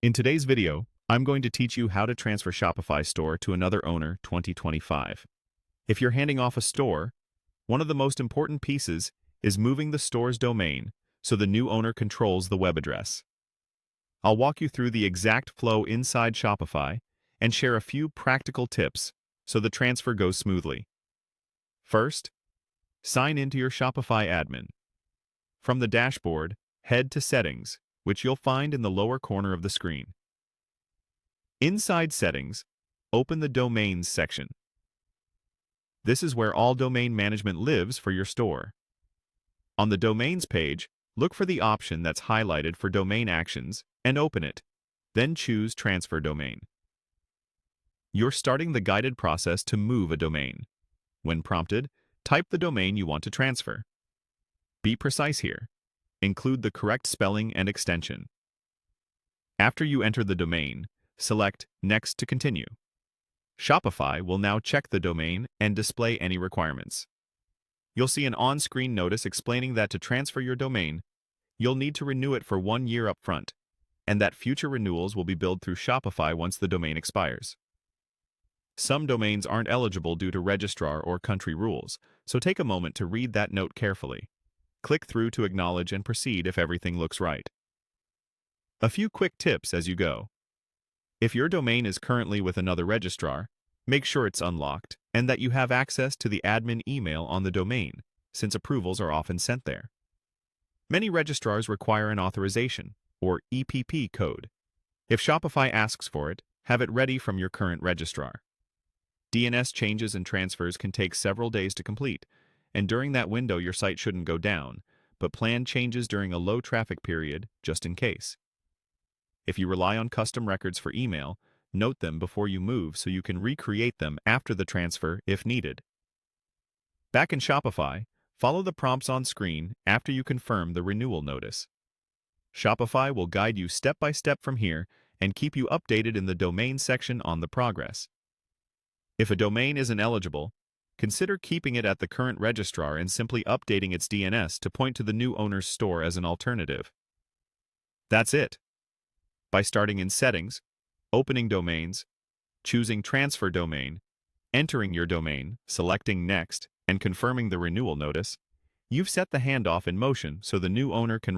In today's video, I'm going to teach you how to transfer Shopify store to another owner 2025. If you're handing off a store, one of the most important pieces is moving the store's domain so the new owner controls the web address. I'll walk you through the exact flow inside Shopify and share a few practical tips so the transfer goes smoothly. First, sign into your Shopify admin. From the dashboard, head to Settings, which you'll find in the lower corner of the screen. Inside Settings, open the Domains section. This is where all domain management lives for your store. On the Domains page, look for the option that's highlighted for Domain Actions and open it. Then choose Transfer Domain. You're starting the guided process to move a domain. When prompted, type the domain you want to transfer. Be precise here. Include the correct spelling and extension. After you enter the domain, select Next to continue. Shopify will now check the domain and display any requirements. You'll see an on-screen notice explaining that to transfer your domain, you'll need to renew it for 1 year upfront, and that future renewals will be billed through Shopify once the domain expires. Some domains aren't eligible due to registrar or country rules, so take a moment to read that note carefully. Click through to acknowledge and proceed if everything looks right. A few quick tips as you go. If your domain is currently with another registrar, make sure it's unlocked and that you have access to the admin email on the domain, since approvals are often sent there. Many registrars require an authorization, or EPP code. If Shopify asks for it, have it ready from your current registrar. DNS changes and transfers can take several days to complete, and during that window your site shouldn't go down, but plan changes during a low traffic period just in case. If you rely on custom records for email, note them before you move so you can recreate them after the transfer if needed. Back in Shopify, follow the prompts on screen after you confirm the renewal notice. Shopify will guide you step by step from here and keep you updated in the domain section on the progress. If a domain isn't eligible, consider keeping it at the current registrar and simply updating its DNS to point to the new owner's store as an alternative. That's it. By starting in Settings, opening Domains, choosing Transfer Domain, entering your domain, selecting Next, and confirming the renewal notice, you've set the handoff in motion so the new owner can